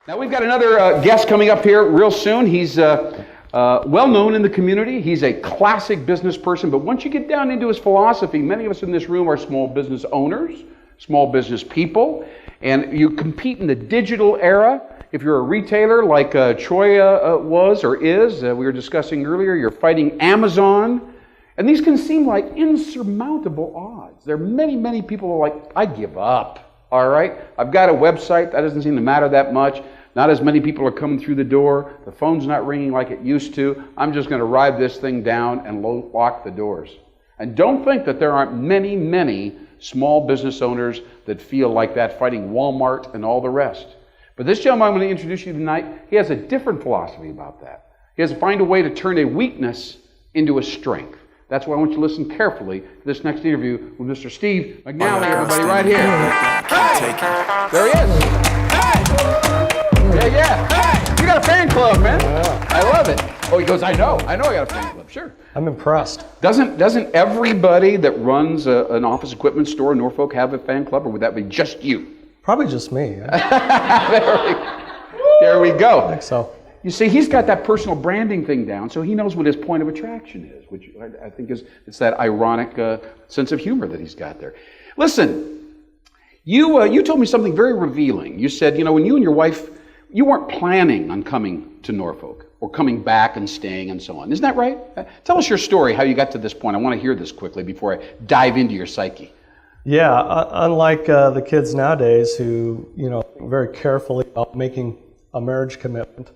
Now we've got another guest coming up here real soon. He's well known in the community. He's a classic business person, but once you get down into his philosophy, many of us in this room are small business owners, small business people, and you compete in the digital era. If you're a retailer like Troy was or is, we were discussing earlier, you're fighting Amazon, and these can seem like insurmountable odds. There are many, many people who are like, I give up, all right? I've got a website, that doesn't seem to matter that much. Not as many people are coming through the door. The phone's not ringing like it used to. I'm just going to ride this thing down and lock the doors. And don't think that there aren't many, many small business owners that feel like that, fighting Walmart and all the rest. But this gentleman I'm going to introduce you tonight, he has a different philosophy about that. He has to find a way to turn a weakness into a strength. That's why I want you to listen carefully to this next interview with Mr. Steve McNally, everybody, right here. Hey! There he is. Yeah. Hey, you got a fan club, man. Yeah. I love it. Oh, he goes, I know I got a fan club. Sure. I'm impressed. Doesn't everybody that runs an office equipment store in Norfolk have a fan club, or would that be just you? Probably just me. There we go. I think so. You see, he's got that personal branding thing down, so he knows what his point of attraction is, which I think it's that ironic sense of humor that he's got there. Listen, you told me something very revealing. You said, when you and your wife, you weren't planning on coming to Norfolk or coming back and staying and so on. Isn't that right? Tell us your story, how you got to this point. I want to hear this quickly before I dive into your psyche. Yeah, unlike the kids nowadays who, think very carefully about making a marriage commitment,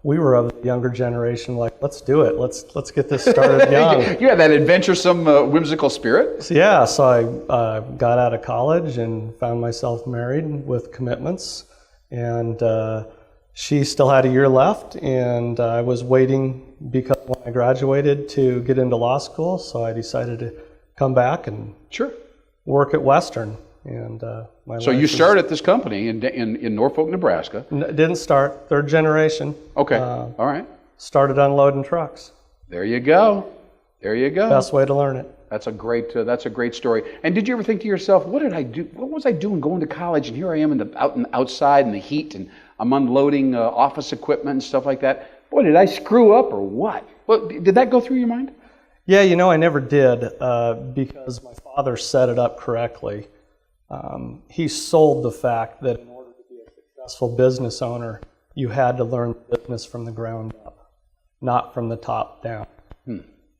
we were of the younger generation, like, let's do it. Let's get this started young. You had that adventuresome, whimsical spirit. So I got out of college and found myself married with commitments. And she still had a year left, and I was waiting because when I graduated to get into law school, so I decided to come back and work at Western. And so you started at this company in Norfolk, Nebraska. Didn't start, third generation. Okay, all right. Started unloading trucks. There you go. Best way to learn it. That's a great story. And did you ever think to yourself, what did I do? What was I doing going to college? And here I am outside in the heat, and I'm unloading office equipment and stuff like that. Boy, did I screw up or what? Well, did that go through your mind? Yeah, I never did because my father set it up correctly. He sold the fact that in order to be a successful business owner, you had to learn business from the ground up, not from the top down.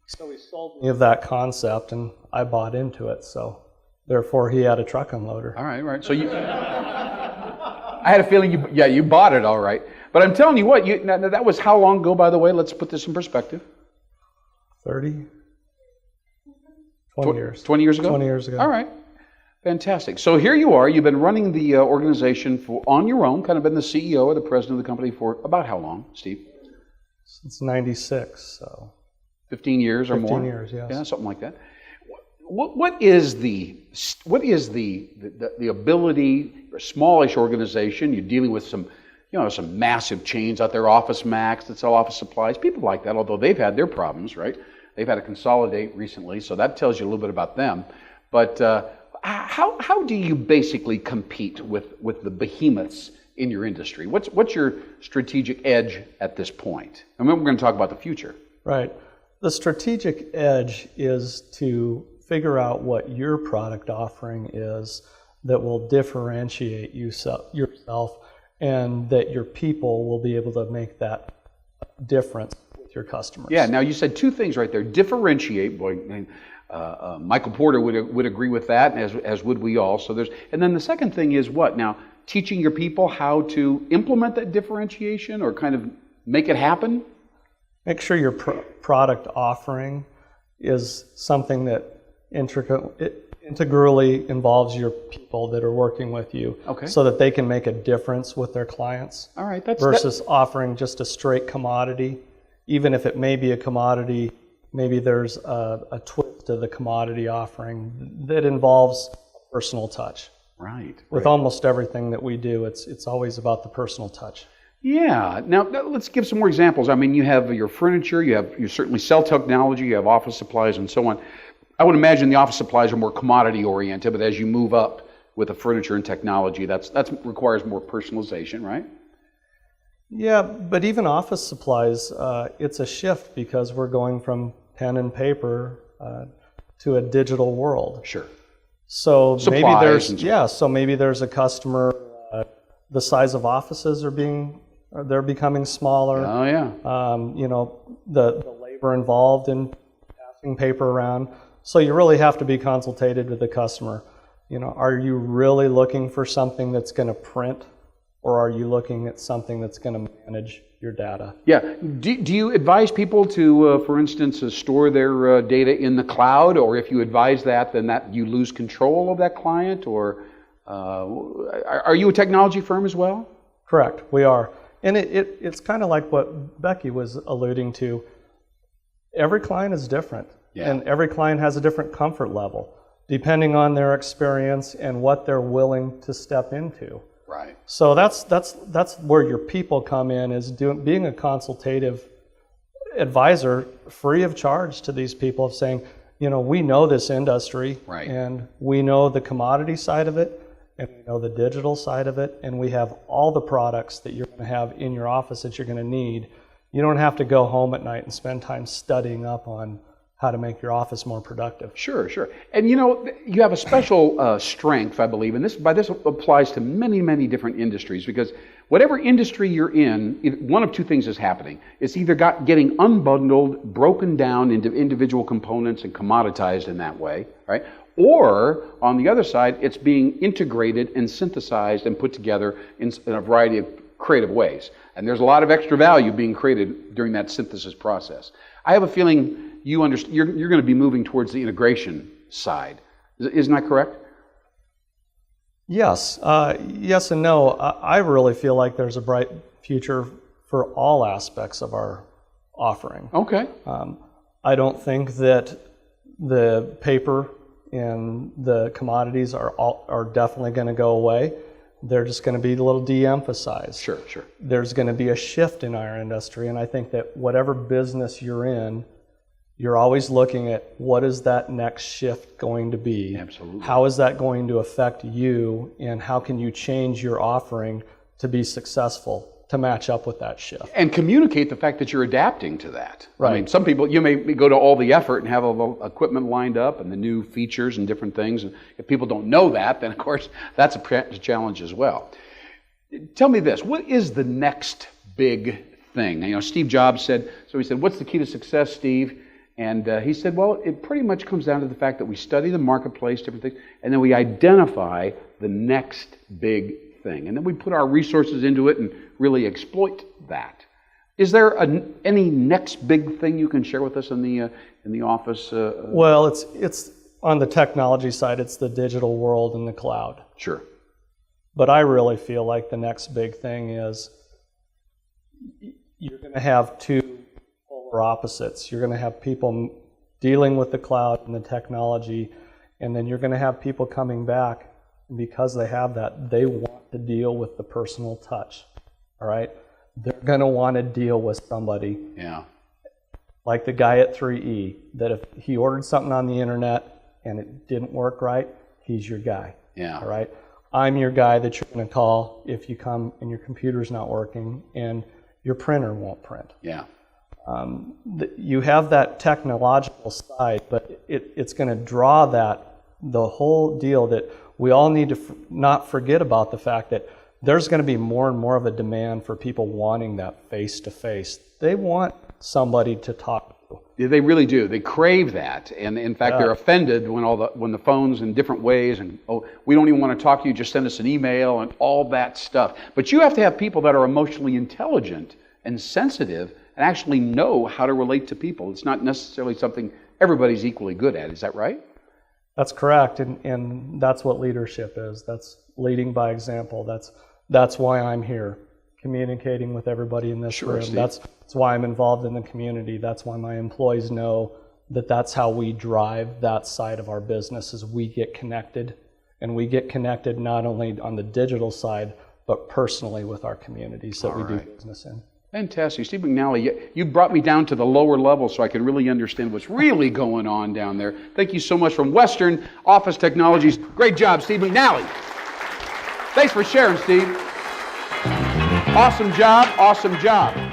So he sold me of that concept, and I bought into it. So therefore, he had a truck unloader. All right. So I had a feeling you bought it all right. But I'm telling you what, that was how long ago, by the way? Let's put this in perspective. 20 years. 20 years ago? 20 years ago. All right. Fantastic. So here you are. You've been running the organization on your own, kind of been the CEO or the president of the company for about how long, Steve? Since 96, so... 15 years or more? 15 years, yes. Yeah, something like that. What is the ability, a smallish organization, you're dealing with some massive chains out there, Office Max that sell office supplies, people like that, although they've had their problems, right? They've had to consolidate recently, so that tells you a little bit about them. But how do you basically compete with the behemoths in your industry? What's your strategic edge at this point? And then we're going to talk about the future. Right. The strategic edge is to figure out what your product offering is that will differentiate yourself, and that your people will be able to make that difference with your customers. Yeah, now you said two things right there. Differentiate, boy, Michael Porter would agree with that, as would we all. So and then the second thing is what? Now, teaching your people how to implement that differentiation or kind of make it happen? Make sure your product offering is something that integrally involves your people that are working with you, so that they can make a difference with their clients. All right, versus offering just a straight commodity. Even if it may be a commodity, maybe there's a twist to the commodity offering that involves personal touch. Right. With almost everything that we do, it's always about the personal touch. Yeah. Now let's give some more examples. I mean, you have your furniture, you certainly sell technology, you have office supplies and so on. I would imagine the office supplies are more commodity oriented, but as you move up with the furniture and technology. That's requires more personalization, right? Yeah, but even office supplies, it's a shift because we're going from pen and paper to a digital world. Sure. So Supplies maybe there's and so so maybe there's a customer. The size of offices they're becoming smaller. Oh yeah. You know, the labor involved in passing paper around. So you really have to be consultative with the customer. You know, are you really looking for something that's going to print, or are you looking at something that's going to manage your data? Yeah. Do you advise people to, for instance, store their data in the cloud, or if you advise that, then that you lose control of that client, or are you a technology firm as well? Correct, we are. And it's kind of like what Becky was alluding to. Every client is different, and every client has a different comfort level, depending on their experience and what they're willing to step into. Right. So that's where your people come in, is being a consultative advisor, free of charge to these people, of saying, you know, we know this industry, right, and we know the commodity side of it, and we know the digital side of it, and we have all the products that you're going to have in your office that you're going to need. You don't have to go home at night and spend time studying up on how to make your office more productive. Sure. And you know, you have a special strength, I believe, and this applies to many, many different industries, because whatever industry you're in, one of two things is happening. It's either getting unbundled, broken down into individual components and commoditized in that way, right? Or, on the other side, it's being integrated and synthesized and put together in a variety of creative ways. And there's a lot of extra value being created during that synthesis process. I have a feeling you're going to be moving towards the integration side. Isn't that correct? Yes. Yes and no. I really feel like there's a bright future for all aspects of our offering. Okay. I don't think that the paper and the commodities are definitely going to go away. They're just going to be a little de-emphasized. Sure. There's going to be a shift in our industry, and I think that whatever business you're in, you're always looking at what is that next shift going to be? Absolutely. How is that going to affect you, and how can you change your offering to be successful, to match up with that shift? And communicate the fact that you're adapting to that. Right. I mean, some people, you may go to all the effort and have all the equipment lined up and the new features and different things. And if people don't know that, then of course that's a challenge as well. Tell me this, what is the next big thing? You know, Steve Jobs said, what's the key to success, Steve? And he said, well, it pretty much comes down to the fact that we study the marketplace, different things, and then we identify the next big thing. And then we put our resources into it and really exploit that. Is there any next big thing you can share with us in the office? Well, it's on the technology side, it's the digital world and the cloud. Sure. But I really feel like the next big thing is you're going to have two polar opposites. You're going to have people dealing with the cloud and the technology, and then you're going to have people coming back, and because they have that, they want to deal with the personal touch. All right? They're going to want to deal with somebody. Yeah. Like the guy at 3E, that if he ordered something on the internet and it didn't work right, he's your guy. Yeah. All right? I'm your guy that you're going to call if you come and your computer's not working and your printer won't print. Yeah. You have that technological side, but it's going to draw the whole deal that we all need to not forget about the fact that there's going to be more and more of a demand for people wanting that face-to-face. They want somebody to talk to. Yeah, they really do. They crave that, and in fact, they're offended when the phone's in different ways, and we don't even want to talk to you. Just send us an email and all that stuff. But you have to have people that are emotionally intelligent and sensitive and actually know how to relate to people. It's not necessarily something everybody's equally good at. Is that right? That's correct, and that's what leadership is. That's leading by example. That's why I'm here, communicating with everybody in this room. Steve. That's why I'm involved in the community. That's why my employees know that that's how we drive that side of our business, is we get connected, and we get connected not only on the digital side, but personally with our communities that we do business in. Fantastic. Steve McNally, you brought me down to the lower level so I can really understand what's really going on down there. Thank you so much from Western Office Technologies. Great job, Steve McNally. Thanks for sharing, Steve. Awesome job, awesome job.